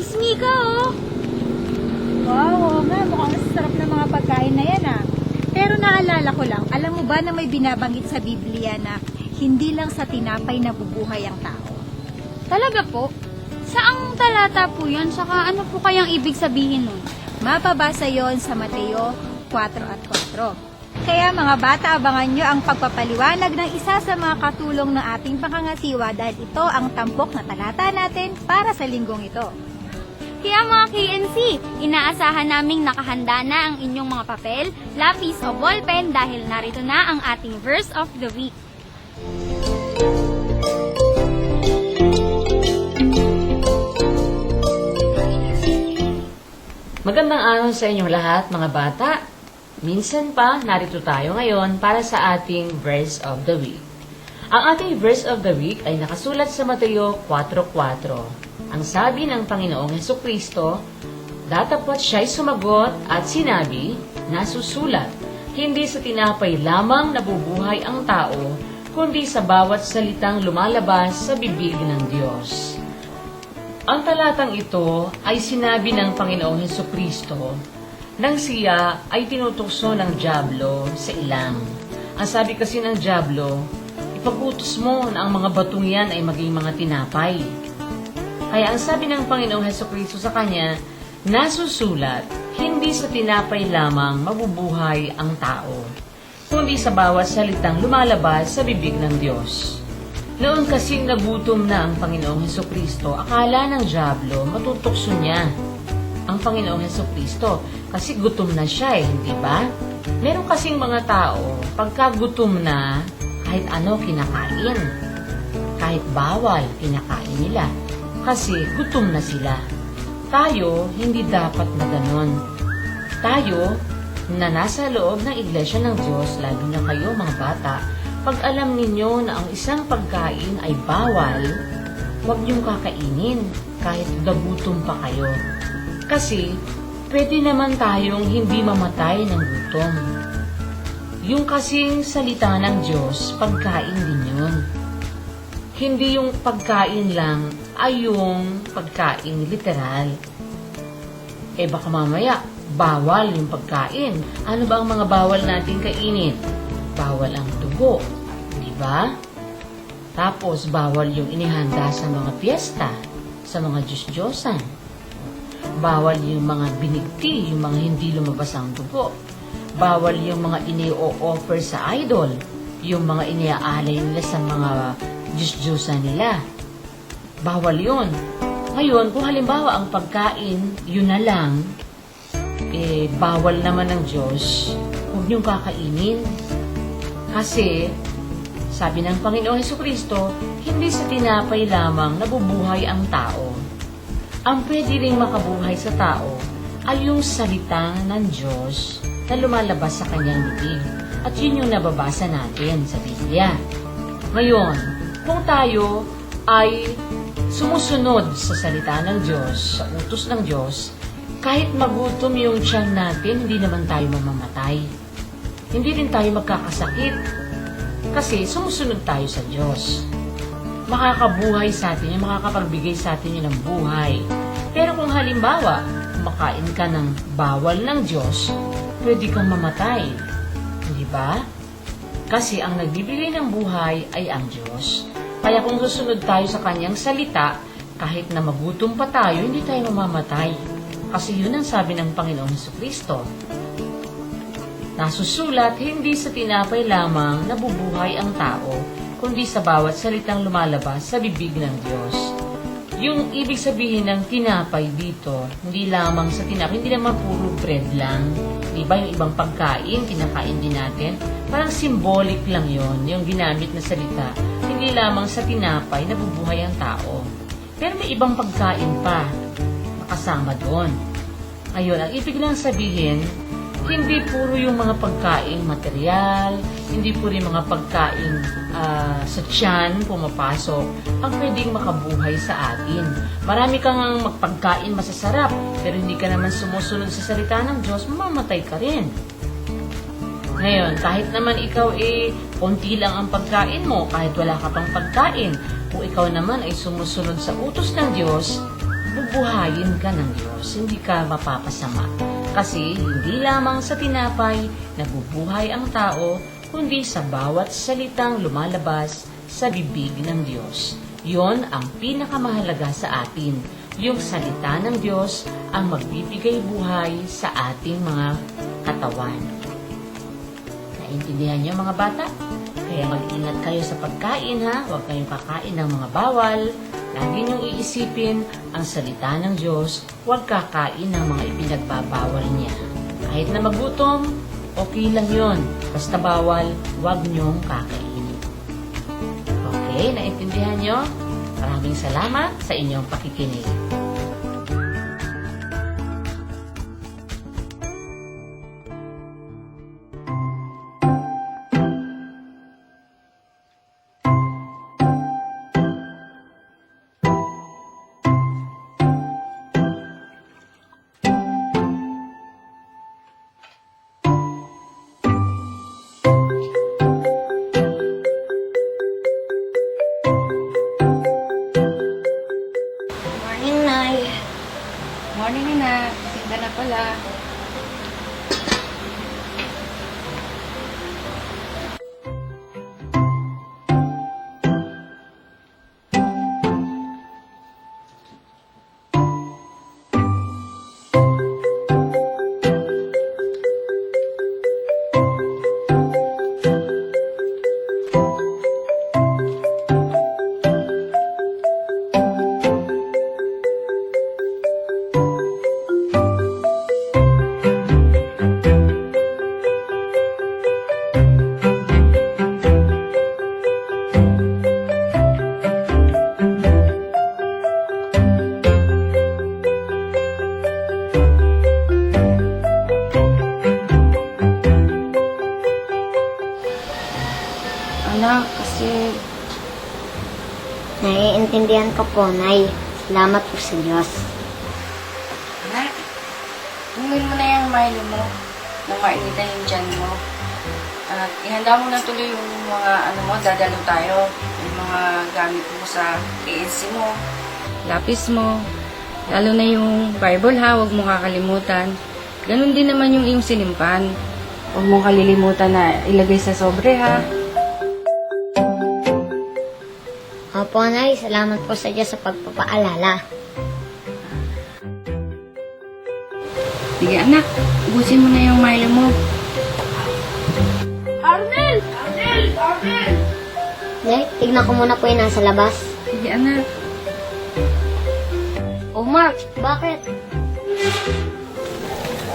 Sis Mika, oh. Wow, nga, mukhang masasarap na mga pagkain na yan ah. Pero naalala ko lang, alam mo ba na may binabanggit sa Biblia na hindi lang sa tinapay nabubuhay ang tao? Talaga po? Saang talata po yun? Saka ano po kayang ibig sabihin nun? Mapabasa yon sa Mateo 4:4. Kaya mga bata, abangan nyo ang pagpapaliwanag ng isa sa mga katulong ng ating pangangasiwa dahil ito ang tampok na talata natin para sa linggong ito. Kaya mga KNC, inaasahan naming nakahanda na ang inyong mga papel, lapis o ballpen dahil narito na ang ating verse of the week. Magandang araw sa inyong lahat, mga bata. Minsan pa, narito tayo ngayon para sa ating verse of the week. Ang ating verse of the week ay nakasulat sa Mateo 4:4. Ang sabi ng Panginoong Hesukristo, datapwat siya'y sumagot at sinabi, nasusulat, hindi sa tinapay lamang nabubuhay ang tao, kundi sa bawat salitang lumalabas sa bibig ng Diyos. Ang talatang ito ay sinabi ng Panginoong Hesukristo nang siya ay tinutukso ng dyablo sa ilang. Ang sabi kasi ng dyablo, ipag-utos mo na ang mga batong yan ay maging mga tinapay. Kaya ang sabi ng Panginoong Hesukristo sa kanya, nasusulat, hindi sa tinapay lamang mabubuhay ang tao, kundi sa bawat salitang lumalabas sa bibig ng Diyos. Noon kasing nagutom na ang Panginoong Hesukristo, akala ng dyablo matutukso niya ang Panginoong Hesukristo kasi gutom na siya hindi ba? Meron kasing mga tao, pagka gutom na, kahit ano kinakain. Kahit bawal, kinakain nila. Kasi gutom na sila. Tayo, hindi dapat na ganon. Tayo, na nasa loob ng iglesia ng Diyos, lalo na kayo mga bata, pag alam ninyo na ang isang pagkain ay bawal, huwag niyong kakainin kahit nagutom pa kayo. Kasi, pwede naman tayong hindi mamatay ng gutom. Yung kasing salita ng Diyos, pagkain din yun. Hindi yung pagkain lang ay yung pagkain literal. Baka mamaya, bawal yung pagkain. Ano ba ang mga bawal natin kainin? Bawal ang dugo, di ba? Tapos, bawal yung inihanda sa mga piyesta, sa mga Diyos-Diyosan. Bawal yung mga binigti, yung mga hindi lumabas ang dugo. Bawal yung mga ini-o-offer sa idol, yung mga iniaalay nila sa mga Diyos-Diyosan nila. Bawal yun. Ngayon, kung halimbawa ang pagkain, yun na lang, bawal naman ng Diyos, huwag niyong kakainin. Kasi, sabi ng Panginoong Hesukristo, hindi sa tinapay lamang nabubuhay ang tao. Ang pwede ring makabuhay sa tao ay yung salita ng Diyos na lumalabas sa kanyang bibig. At yun yung nababasa natin sa Biblia. Ngayon, kung tayo ay sumusunod sa salita ng Diyos, sa utos ng Diyos, kahit magutom yung tiyan natin, hindi naman tayo mamamatay. Hindi rin tayo magkakasakit. Kasi sumusunod tayo sa Diyos. Makakabuhay sa atin yun, makakapagbigay sa atin yun ng buhay. Pero kung halimbawa, kumakain ka ng bawal ng Diyos, pwede kang mamatay. Hindi ba? Kasi ang nagbibigay ng buhay ay ang Diyos. Kaya kung susunod tayo sa kanyang salita, kahit na magutom pa tayo, hindi tayo mamamatay. Kasi yun ang sabi ng Panginoong Hesukristo. Nasusulat, hindi sa tinapay lamang nabubuhay ang tao, kundi sa bawat salitang lumalabas sa bibig ng Diyos. Yung ibig sabihin ng tinapay dito, hindi lamang sa tinapay, hindi naman puro bread lang. Diba yung ibang pagkain, kinakain din natin? Parang symbolic lang yon yung ginamit na salita. Hindi lamang sa tinapay nabubuhay ang tao. Pero may ibang pagkain pa nakasama doon. Ayun, ang ibig lang sabihin, hindi puro yung mga pagkain material, hindi puro yung mga pagkain sa tiyan pumapasok ang pwedeng makabuhay sa atin. Marami kang magpagkain masasarap, pero hindi ka naman sumusunod sa salita ng Diyos, mamamatay ka rin. Ngayon, kahit naman ikaw konti lang ang pagkain mo, kahit wala ka pang pagkain, kung ikaw naman ay sumusunod sa utos ng Diyos, bubuhayin ka ng Diyos, hindi ka mapapasama. Kasi hindi lamang sa tinapay nabubuhay ang tao, kundi sa bawat salitang lumalabas sa bibig ng Diyos. Yon ang pinakamahalaga sa atin. Yung salita ng Diyos ang magbibigay buhay sa ating mga katawan. Naintindihan niyo mga bata? Kaya mag-ingat kayo sa pagkain ha. Huwag kayong kakain ng mga bawal. Lagi niyong iisipin ang salita ng Diyos. Huwag kakain ng mga ipinagbabawal niya. Kahit na magutom, okay lang yon. Basta bawal, huwag niyong kakainin. Okay, naintindihan niyo? Maraming salamat sa inyong pakikinig. Morning, Nay. Morning, anak. Sinta na pala. Anak, kasi naiintindihan ko po, Nay. Salamat po sa Diyos. Anak, inumin mo na yung Milo mo nang mainitan yung tiyan mo. At ihanda mo na tuloy yung mga dadalo tayo. Yung mga gamit mo sa KNC mo. Lapis mo. Lalo na yung Bible ha, huwag mo kakalimutan. Ganon din naman yung iyong sinimpan. Huwag mo kalilimutan na ilagay sa sobre ha. Opo, Nay. Salamat po sa Diyos sa pagpapaalala. Sige anak, ubusin mo na yung Milo mo. Nay, tignan ko muna po yung nasa labas. Sige anak. Oh, Mark, bakit?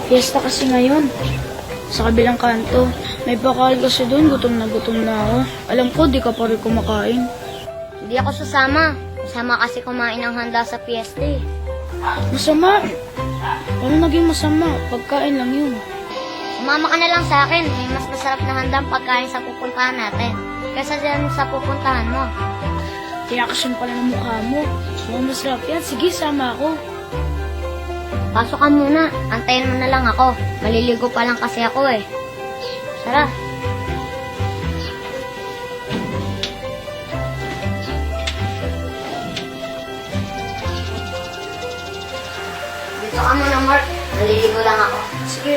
Fiesta kasi ngayon. Sa kabilang kanto. May bakal kasi doon. Gutom na ako. Alam ko, di ka pa rin kumakain. Hindi ako sasama. Masama kasi kumain ng handa sa fiesta eh. Masama. Ano naging masama? Pagkain lang yun. Sumama ka na lang sa akin. May mas masarap na handang pagkain sa pupuntahan natin. Kaysa dyan sa pupuntahan mo. Tinakasyon pala ng mukha mo. Mukhang masarap yan. Sige, sama ako. Pasok ka muna. Antayin mo na lang ako. Maliligo pa lang kasi ako eh. Tara. Dito ka muna, Mark. Maliligo lang ako. Sige.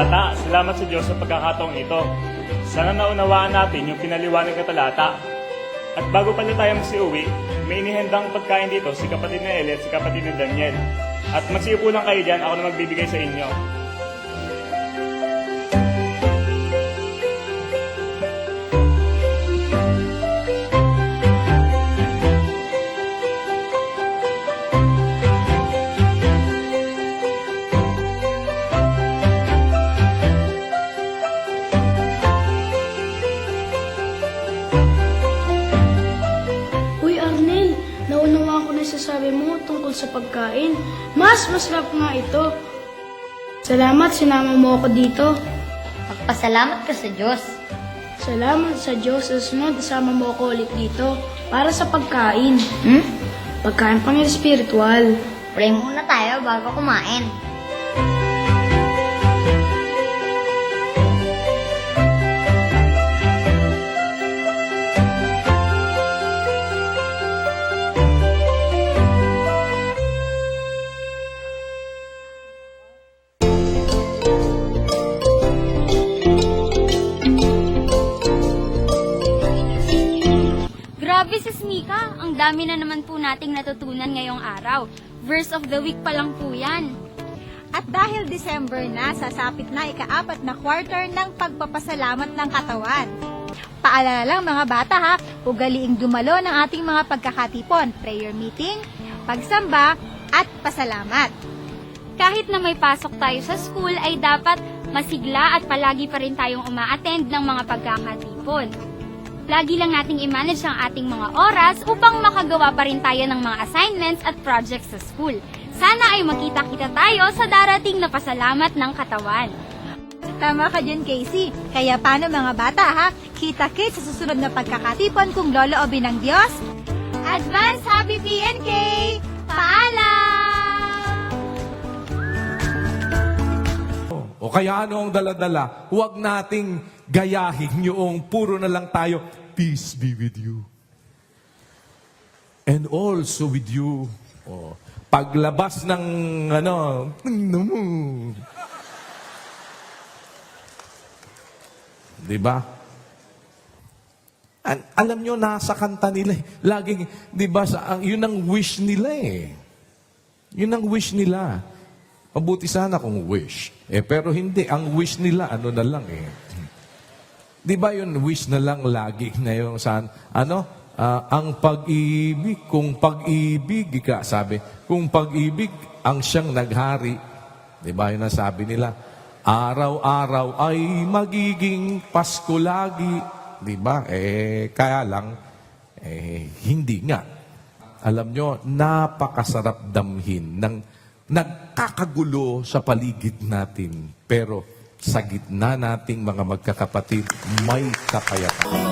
bata, salamat sa Diyos sa pagkakataong ito. Sana naunawaan natin yung pinaliwanag na talata. At bago pa na tayo magsiuwi, may inihendang pagkain dito si kapatid na Eli at si kapatid na Daniel. At magsiupo lang kayo dyan, ako na magbibigay sa inyo. Uy, Arnel, naunawaan ko na yung sasabi mo tungkol sa pagkain. Mas masarap nga ito. Salamat, sinama mo ako dito. Magpasalamat ka sa Diyos. Salamat sa Diyos sa sunod, isama mo ako ulit dito para sa pagkain. Pagkain pang spiritual. Pray muna tayo bago kumain. Grabe, Sis Mika, ang dami na naman po nating natutunan ngayong araw. Verse of the week pa lang po yan. At dahil December na, sasapit na ika-4 na quarter ng pagpapasalamat ng katawan. Paalala lang mga bata ha, ugaliing dumalo ng ating mga pagkakatipon, prayer meeting, pagsamba, at pasalamat. Kahit na may pasok tayo sa school ay dapat masigla at palagi pa rin tayong uma-attend ng mga pagkakatipon. Lagi lang nating i-manage ang ating mga oras upang makagawa pa rin tayo ng mga assignments at projects sa school. Sana ay makita-kita tayo sa darating na pasalamat ng katawan. Tama ka dyan, Casey. Kaya paano mga bata ha? Kita-kits sa susunod na pagkakatipon kung loloobin ng Diyos. Advance Happy PNK! Paalam! O kaya ano ang dala-dala, huwag nating gayahin yung puro na lang tayo, peace be with you. And also with you. O, paglabas ng diba? Alam nyo, nasa kanta nila laging, diba, yun ang wish nila Yun ang wish nila. Mabuti sana kung wish. Pero hindi. Ang wish nila, ano na lang Di ba yun, wish na lang lagi na yung saan? Ang pag-ibig, kung pag-ibig, sabi, kung pag-ibig ang siyang naghari. Di ba yun ang sabi nila? Araw-araw ay magiging Pasko lagi. Di ba? Kaya lang, hindi nga. Alam nyo, napakasarap damhin ng nagkakagulo sa paligid natin. Pero sa gitna nating mga magkakapatid, may kapayapaan.